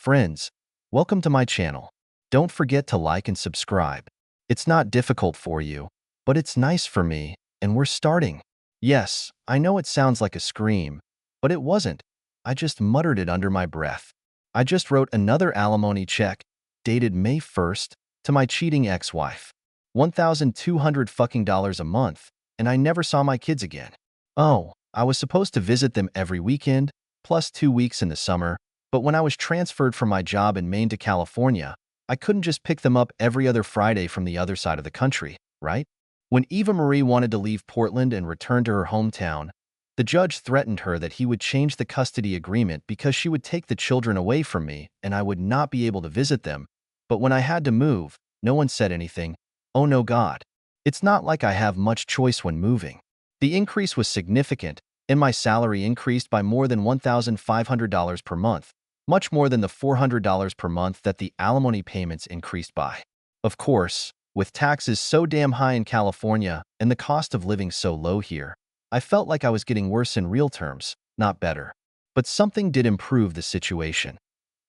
Friends, welcome to my channel. Don't forget to like and subscribe. It's not difficult for you, but it's nice for me, and we're starting. Yes, I know it sounds like a scream, but it wasn't. I just muttered it under my breath. I just wrote another alimony check, dated May 1st, to my cheating ex-wife. $1,200 fucking dollars a month, and I never saw my kids again. Oh, I was supposed to visit them every weekend, plus 2 weeks in the summer, but when I was transferred from my job in Maine to California, I couldn't just pick them up every other Friday from the other side of the country, right? When Eva Marie wanted to leave Portland and return to her hometown, the judge threatened her that he would change the custody agreement because she would take the children away from me and I would not be able to visit them. But when I had to move, no one said anything. Oh no, God. It's not like I have much choice when moving. The increase was significant, and my salary increased by more than $1,500 per month, much more than the $400 per month that the alimony payments increased by. Of course, with taxes so damn high in California and the cost of living so low here, I felt like I was getting worse in real terms, not better. But something did improve the situation.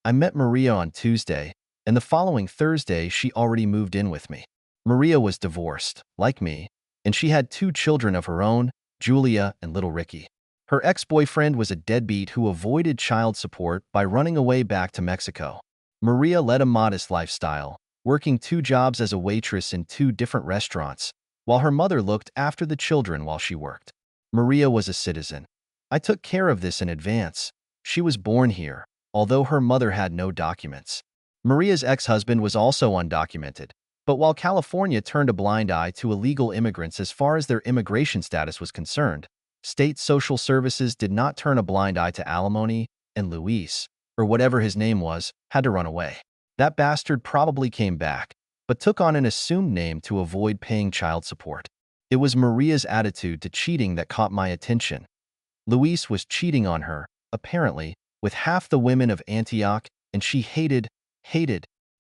I met Maria on Tuesday, and the following Thursday she already moved in with me. Maria was divorced, like me, and she had 2 children of her own, Julia and little Ricky. Her ex-boyfriend was a deadbeat who avoided child support by running away back to Mexico. Maria led a modest lifestyle, working 2 jobs as a waitress in 2 different restaurants, while her mother looked after the children while she worked. Maria was a citizen. I took care of this in advance. She was born here, although her mother had no documents. Maria's ex-husband was also undocumented, but while California turned a blind eye to illegal immigrants as far as their immigration status was concerned, state social services did not turn a blind eye to alimony, and Luis, or whatever his name was, had to run away. That bastard probably came back, but took on an assumed name to avoid paying child support. It was Maria's attitude to cheating that caught my attention. Luis was cheating on her, apparently, with half the women of Antioch, and she hated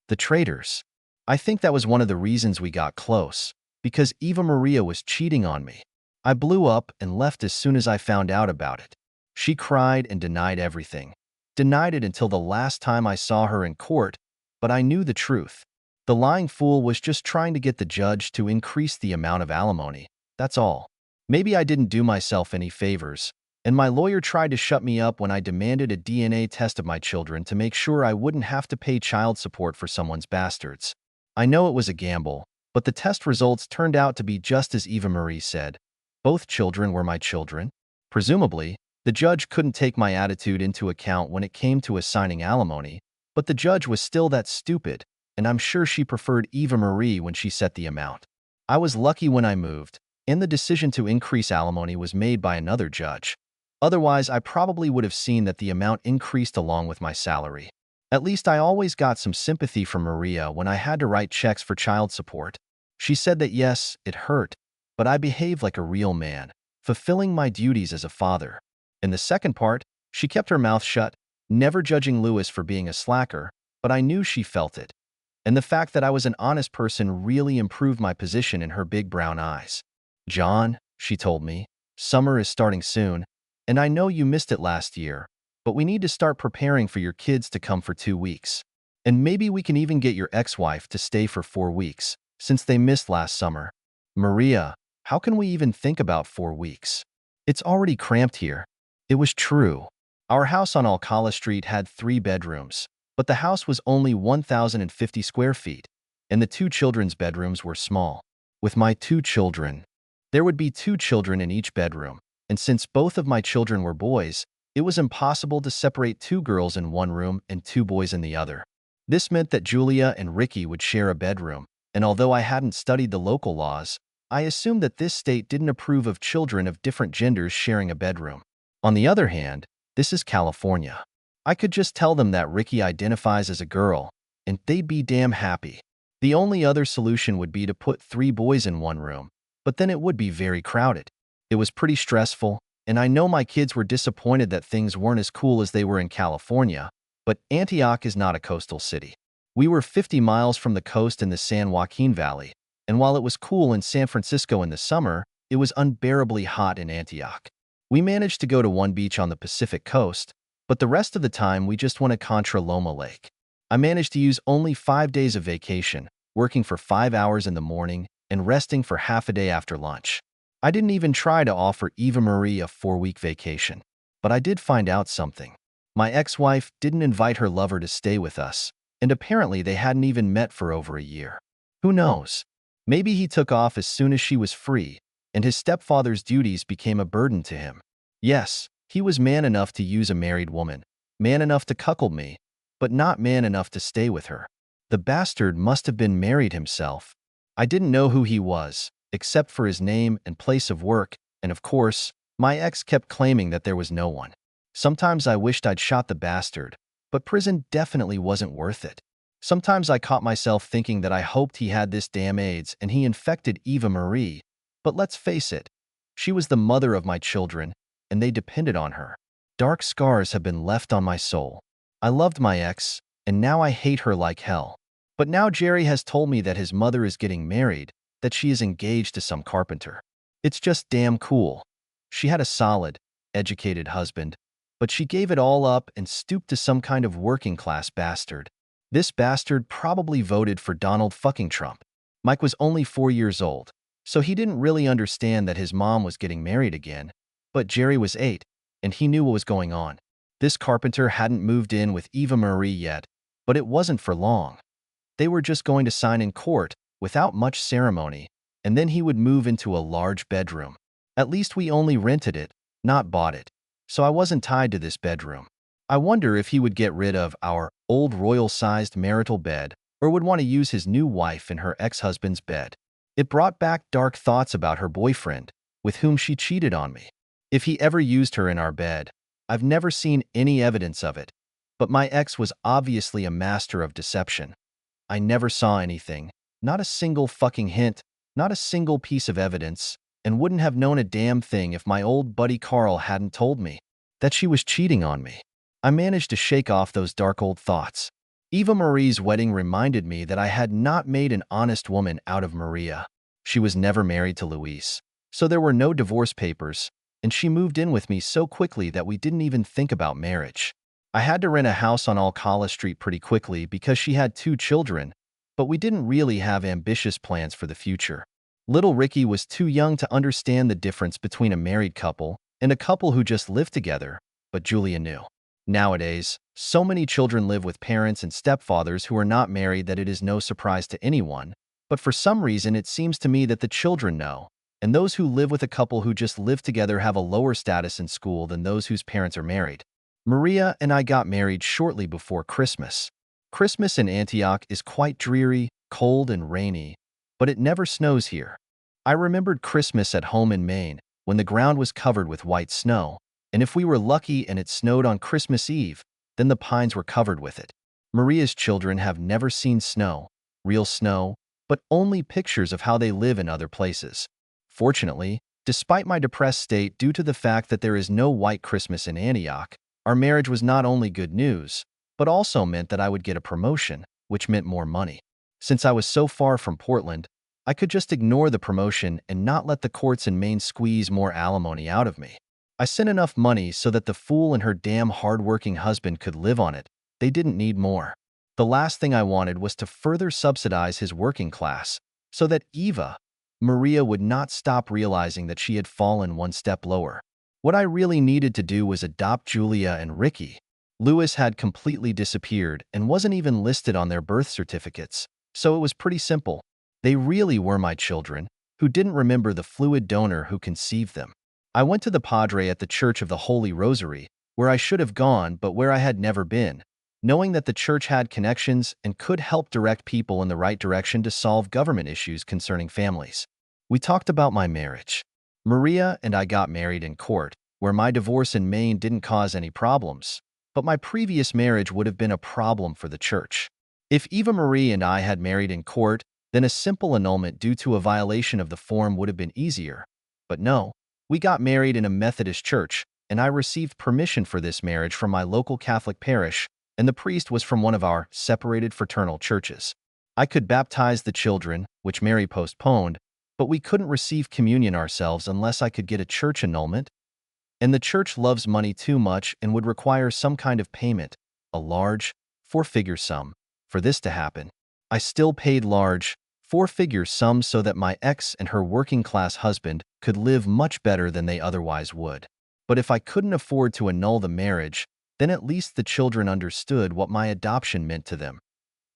the traitors. I think that was one of the reasons we got close, because Eva Maria was cheating on me. I blew up and left as soon as I found out about it. She cried and denied everything. Denied it until the last time I saw her in court, but I knew the truth. The lying fool was just trying to get the judge to increase the amount of alimony. That's all. Maybe I didn't do myself any favors, and my lawyer tried to shut me up when I demanded a DNA test of my children to make sure I wouldn't have to pay child support for someone's bastards. I know it was a gamble, but the test results turned out to be just as Eva Marie said. Both children were my children. Presumably, the judge couldn't take my attitude into account when it came to assigning alimony, but the judge was still that stupid, and I'm sure she preferred Eva Marie when she set the amount. I was lucky when I moved, and the decision to increase alimony was made by another judge. Otherwise, I probably would have seen that the amount increased along with my salary. At least I always got some sympathy from Maria when I had to write checks for child support. She said that yes, it hurt, but I behaved like a real man, fulfilling my duties as a father. In the second part, she kept her mouth shut, never judging Louis for being a slacker, but I knew she felt it. And the fact that I was an honest person really improved my position in her big brown eyes. John, she told me, summer is starting soon, and I know you missed it last year, but we need to start preparing for your kids to come for 2 weeks. And maybe we can even get your ex-wife to stay for 4 weeks, since they missed last summer. Maria, how can we even think about 4 weeks? It's already cramped here. It was true. Our house on Alcala Street had 3 bedrooms, but the house was only 1,050 square feet, and the 2 children's bedrooms were small. With my 2 children, there would be 2 children in each bedroom, and since both of my children were boys, it was impossible to separate 2 girls in one room and 2 boys in the other. This meant that Julia and Ricky would share a bedroom, and although I hadn't studied the local laws, I assumed that this state didn't approve of children of different genders sharing a bedroom. On the other hand, this is California. I could just tell them that Ricky identifies as a girl, and they'd be damn happy. The only other solution would be to put 3 boys in one room, but then it would be very crowded. It was pretty stressful, and I know my kids were disappointed that things weren't as cool as they were in California, but Antioch is not a coastal city. We were 50 miles from the coast in the San Joaquin Valley, and while it was cool in San Francisco in the summer, it was unbearably hot in Antioch. We managed to go to one beach on the Pacific coast, But the rest of the time, we just went to Contra Loma Lake. I managed to use only 5 days of vacation, working for 5 hours in the morning and resting for half a day after lunch. I didn't even try to offer Eva Marie a 4-week vacation. But I did find out something. My ex-wife didn't invite her lover to stay with us, and apparently they hadn't even met for over a year. Who knows? Maybe he took off as soon as she was free, and his stepfather's duties became a burden to him. Yes, he was man enough to use a married woman, man enough to cuckold me, but not man enough to stay with her. The bastard must have been married himself. I didn't know who he was, except for his name and place of work, and of course, my ex kept claiming that there was no one. Sometimes I wished I'd shot the bastard, but prison definitely wasn't worth it. Sometimes I caught myself thinking that I hoped he had this damn AIDS and he infected Eva Marie, but let's face it, she was the mother of my children, and they depended on her. Dark scars have been left on my soul. I loved my ex, and now I hate her like hell. But now Jerry has told me that his mother is getting married, that she is engaged to some carpenter. It's just damn cool. She had a solid, educated husband, but she gave it all up and stooped to some kind of working-class bastard. This bastard probably voted for Donald fucking Trump. Mike was only 4 years old, so he didn't really understand that his mom was getting married again, but Jerry was 8, and he knew what was going on. This carpenter hadn't moved in with Eva Marie yet, but it wasn't for long. They were just going to sign in court, without much ceremony, and then he would move into a large bedroom. At least we only rented it, not bought it, so I wasn't tied to this bedroom. I wonder if he would get rid of our old royal-sized marital bed or would want to use his new wife in her ex-husband's bed. It brought back dark thoughts about her boyfriend, with whom she cheated on me. If he ever used her in our bed, I've never seen any evidence of it, but my ex was obviously a master of deception. I never saw anything, not a single fucking hint, not a single piece of evidence, and wouldn't have known a damn thing if my old buddy Carl hadn't told me that she was cheating on me. I managed to shake off those dark old thoughts. Eva Marie's wedding reminded me that I had not made an honest woman out of Maria. She was never married to Luis, so there were no divorce papers, and she moved in with me so quickly that we didn't even think about marriage. I had to rent a house on Alcala Street pretty quickly because she had 2 children, but we didn't really have ambitious plans for the future. Little Ricky was too young to understand the difference between a married couple and a couple who just lived together, but Julia knew. Nowadays, so many children live with parents and stepfathers who are not married that it is no surprise to anyone, but for some reason it seems to me that the children know, and those who live with a couple who just live together have a lower status in school than those whose parents are married. Maria and I got married shortly before Christmas. Christmas in Antioch is quite dreary, cold, and rainy, but it never snows here. I remembered Christmas at home in Maine, when the ground was covered with white snow, and if we were lucky and it snowed on Christmas Eve, then the pines were covered with it. Maria's children have never seen snow, real snow, but only pictures of how they live in other places. Fortunately, despite my depressed state due to the fact that there is no white Christmas in Antioch, our marriage was not only good news, but also meant that I would get a promotion, which meant more money. Since I was so far from Portland, I could just ignore the promotion and not let the courts in Maine squeeze more alimony out of me. I sent enough money so that the fool and her damn hard-working husband could live on it. They didn't need more. The last thing I wanted was to further subsidize his working class, so that Eva, Maria would not stop realizing that she had fallen one step lower. What I really needed to do was adopt Julia and Ricky. Louis had completely disappeared and wasn't even listed on their birth certificates, so it was pretty simple. They really were my children, who didn't remember the fluid donor who conceived them. I went to the Padre at the Church of the Holy Rosary, where I should have gone but where I had never been, knowing that the church had connections and could help direct people in the right direction to solve government issues concerning families. We talked about my marriage. Maria and I got married in court, where my divorce in Maine didn't cause any problems, but my previous marriage would have been a problem for the church. If Eva Marie and I had married in court, then a simple annulment due to a violation of the form would have been easier. But no. We got married in a Methodist church, and I received permission for this marriage from my local Catholic parish, and the priest was from one of our separated fraternal churches. I could baptize the children, which Mary postponed, but we couldn't receive communion ourselves unless I could get a church annulment. And the church loves money too much and would require some kind of payment, a large, four-figure sum, for this to happen. I still paid large, four-figure sums so that my ex and her working-class husband could live much better than they otherwise would. But if I couldn't afford to annul the marriage, then at least the children understood what my adoption meant to them.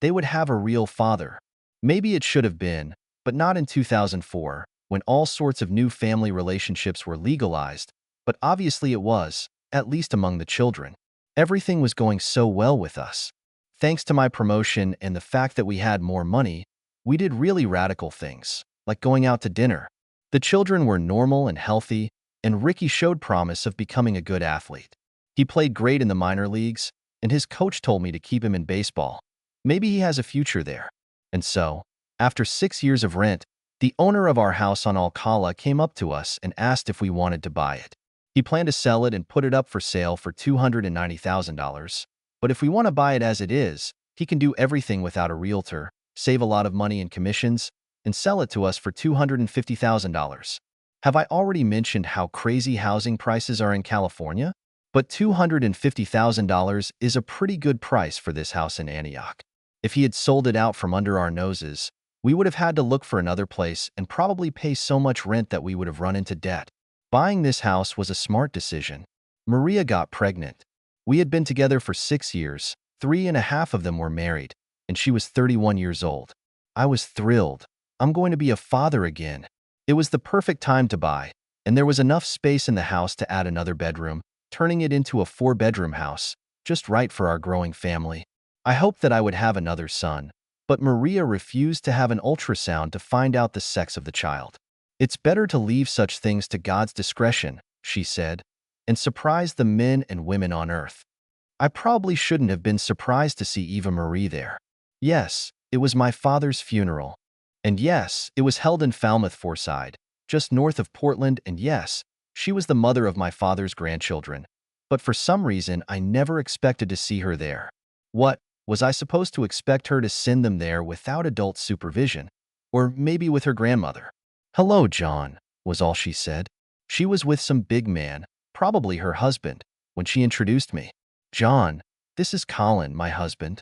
They would have a real father. Maybe it should have been, but not in 2004, when all sorts of new family relationships were legalized, but obviously it was, at least among the children. Everything was going so well with us. Thanks to my promotion and the fact that we had more money, we did really radical things, like going out to dinner. The children were normal and healthy, and Ricky showed promise of becoming a good athlete. He played great in the minor leagues, and his coach told me to keep him in baseball. Maybe he has a future there. And so, after 6 years of rent, the owner of our house on Alcala came up to us and asked if we wanted to buy it. He planned to sell it and put it up for sale for $290,000. But if we want to buy it as it is, he can do everything without a realtor, save a lot of money in commissions, and sell it to us for $250,000. Have I already mentioned how crazy housing prices are in California? But $250,000 is a pretty good price for this house in Antioch. If he had sold it out from under our noses, we would have had to look for another place and probably pay so much rent that we would have run into debt. Buying this house was a smart decision. Maria got pregnant. We had been together for 6 years, 3.5 of them were married, and she was 31 years old. I was thrilled. I'm going to be a father again. It was the perfect time to buy, and there was enough space in the house to add another bedroom, turning it into a 4-bedroom house, just right for our growing family. I hoped that I would have another son, but Maria refused to have an ultrasound to find out the sex of the child. It's better to leave such things to God's discretion, she said, and surprise the men and women on earth. I probably shouldn't have been surprised to see Eva Marie there. Yes, it was my father's funeral. And yes, it was held in Falmouth Foreside, just north of Portland, and yes, she was the mother of my father's grandchildren. But for some reason, I never expected to see her there. What, was I supposed to expect her to send them there without adult supervision? Or maybe with her grandmother? "Hello, John," was all she said. She was with some big man, probably her husband, when she introduced me. "John, this is Colin, my husband."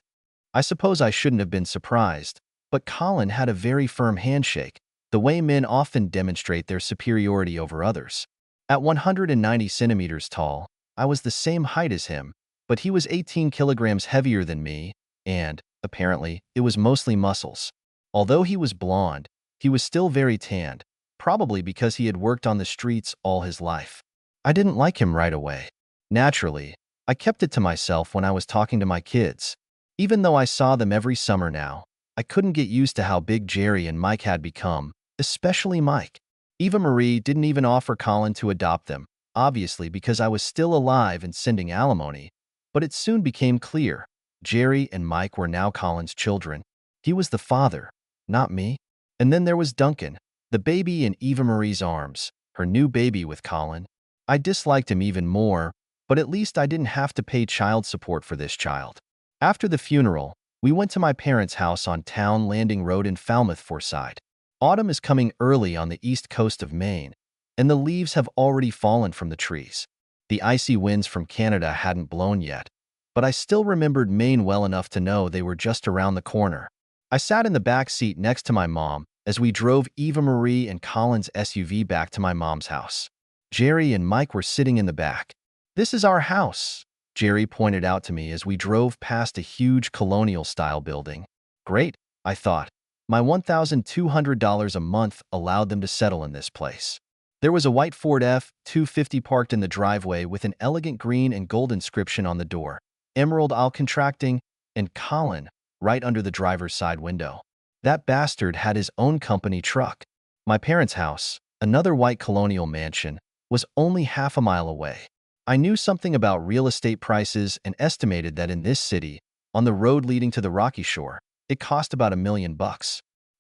I suppose I shouldn't have been surprised, but Colin had a very firm handshake, the way men often demonstrate their superiority over others. At 190 centimeters tall, I was the same height as him, but he was 18 kilograms heavier than me, and, apparently, it was mostly muscles. Although he was blond, he was still very tanned, probably because he had worked on the streets all his life. I didn't like him right away. Naturally, I kept it to myself when I was talking to my kids. Even though I saw them every summer now, I couldn't get used to how big Jerry and Mike had become, especially Mike. Eva Marie didn't even offer Colin to adopt them, obviously because I was still alive and sending alimony, but it soon became clear. Jerry and Mike were now Colin's children. He was the father, not me. And then there was Duncan, the baby in Eva Marie's arms, her new baby with Colin. I disliked him even more, but at least I didn't have to pay child support for this child. After the funeral, we went to my parents' house on Town Landing Road in Falmouth Foreside. Autumn is coming early on the east coast of Maine, and the leaves have already fallen from the trees. The icy winds from Canada hadn't blown yet, but I still remembered Maine well enough to know they were just around the corner. I sat in the back seat next to my mom as we drove Eva Marie and Colin's SUV back to my mom's house. Jerry and Mike were sitting in the back. "This is our house," Jerry pointed out to me as we drove past a huge colonial-style building. Great, I thought. My $1,200 a month allowed them to settle in this place. There was a white Ford F-250 parked in the driveway with an elegant green and gold inscription on the door, "Emerald Isle Contracting," and Colin right under the driver's side window. That bastard had his own company truck. My parents' house, another white colonial mansion, was only half a mile away. I knew something about real estate prices and estimated that in this city, on the road leading to the Rocky Shore, it cost about $1 million.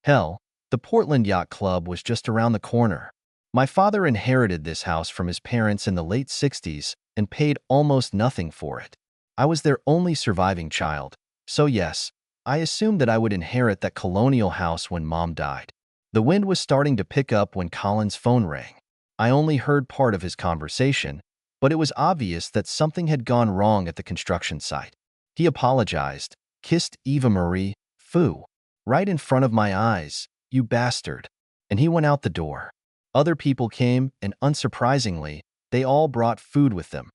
Hell, the Portland Yacht Club was just around the corner. My father inherited this house from his parents in the late 60s and paid almost nothing for it. I was their only surviving child, so yes, I assumed that I would inherit that colonial house when Mom died. The wind was starting to pick up when Colin's phone rang. I only heard part of his conversation, but it was obvious that something had gone wrong at the construction site. He apologized, kissed Eva Marie, "Foo, right in front of my eyes, you bastard," and he went out the door. Other people came, and unsurprisingly, they all brought food with them.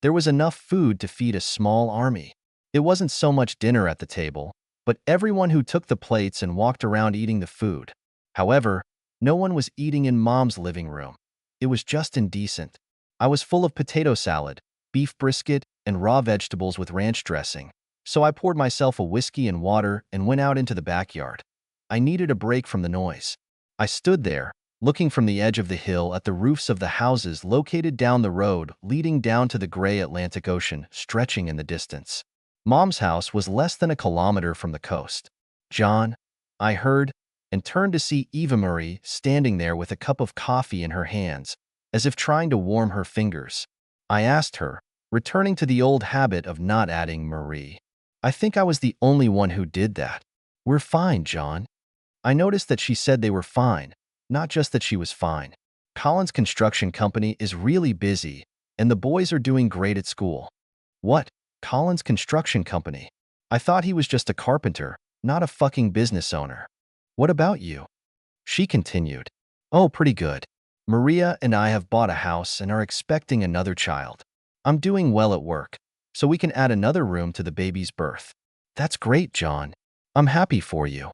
There was enough food to feed a small army. It wasn't so much dinner at the table, but everyone who took the plates and walked around eating the food. However, no one was eating in Mom's living room. It was just indecent. I was full of potato salad, beef brisket, and raw vegetables with ranch dressing, so I poured myself a whiskey and water and went out into the backyard. I needed a break from the noise. I stood there, looking from the edge of the hill at the roofs of the houses located down the road leading down to the gray Atlantic Ocean stretching in the distance. Mom's house was less than a kilometer from the coast. "John," I heard, and turned to see Eva Marie standing there with a cup of coffee in her hands, as if trying to warm her fingers. I asked her, returning to the old habit of not adding Marie. I think I was the only one who did that. "We're fine, John." I noticed that she said they were fine, not just that she was fine. Colin's construction company is really busy, and the boys are doing great at school. "What? Colin's construction company? I thought he was just a carpenter, not a fucking business owner." "What about you?" She continued. "Oh, pretty good. Maria and I have bought a house and are expecting another child. I'm doing well at work, so we can add another room to the baby's birth." "That's great, John. I'm happy for you."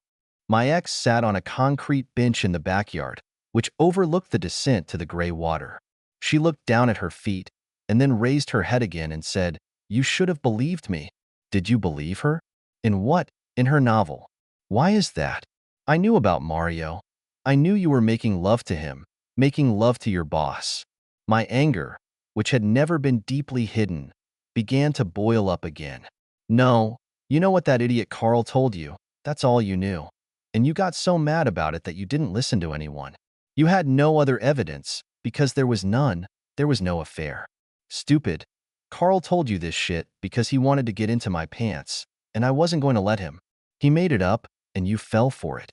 My ex sat on a concrete bench in the backyard, which overlooked the descent to the gray water. She looked down at her feet and then raised her head again and said, "You should have believed me." "Did you believe her?" "In what?" "In her novel." "Why is that?" "I knew about Mario. I knew you were making love to him, making love to your boss." My anger, which had never been deeply hidden, began to boil up again. "No, you know what that idiot Carl told you. That's all you knew. And you got so mad about it that you didn't listen to anyone. You had no other evidence, because there was none, there was no affair. Stupid. Carl told you this shit because he wanted to get into my pants, and I wasn't going to let him. He made it up, and you fell for it.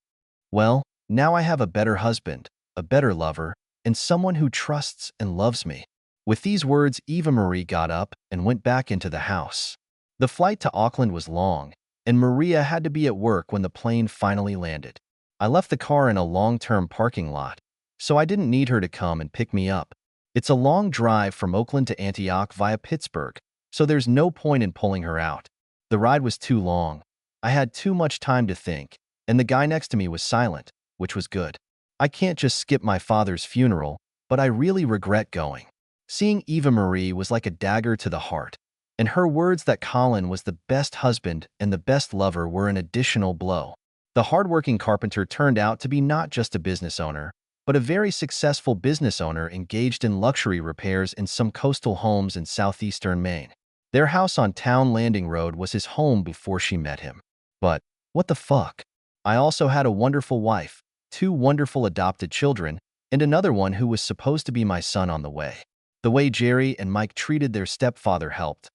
Well, now I have a better husband, a better lover, and someone who trusts and loves me." With these words, Eva Marie got up and went back into the house. The flight to Auckland was long, and Maria had to be at work when the plane finally landed. I left the car in a long-term parking lot, so I didn't need her to come and pick me up. It's a long drive from Oakland to Antioch via Pittsburgh, so there's no point in pulling her out. The ride was too long. I had too much time to think, and the guy next to me was silent, which was good. I can't just skip my father's funeral, but I really regret going. Seeing Eva Marie was like a dagger to the heart, and her words that Colin was the best husband and the best lover were an additional blow. The hardworking carpenter turned out to be not just a business owner, but a very successful business owner engaged in luxury repairs in some coastal homes in southeastern Maine. Their house on Town Landing Road was his home before she met him. But what the fuck? I also had a wonderful wife, 2 wonderful adopted children, and another one who was supposed to be my son on the way. The way Jerry and Mike treated their stepfather helped.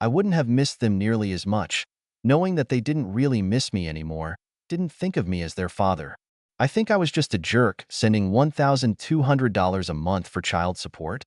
I wouldn't have missed them nearly as much, knowing that they didn't really miss me anymore, didn't think of me as their father. I think I was just a jerk sending $1,200 a month for child support.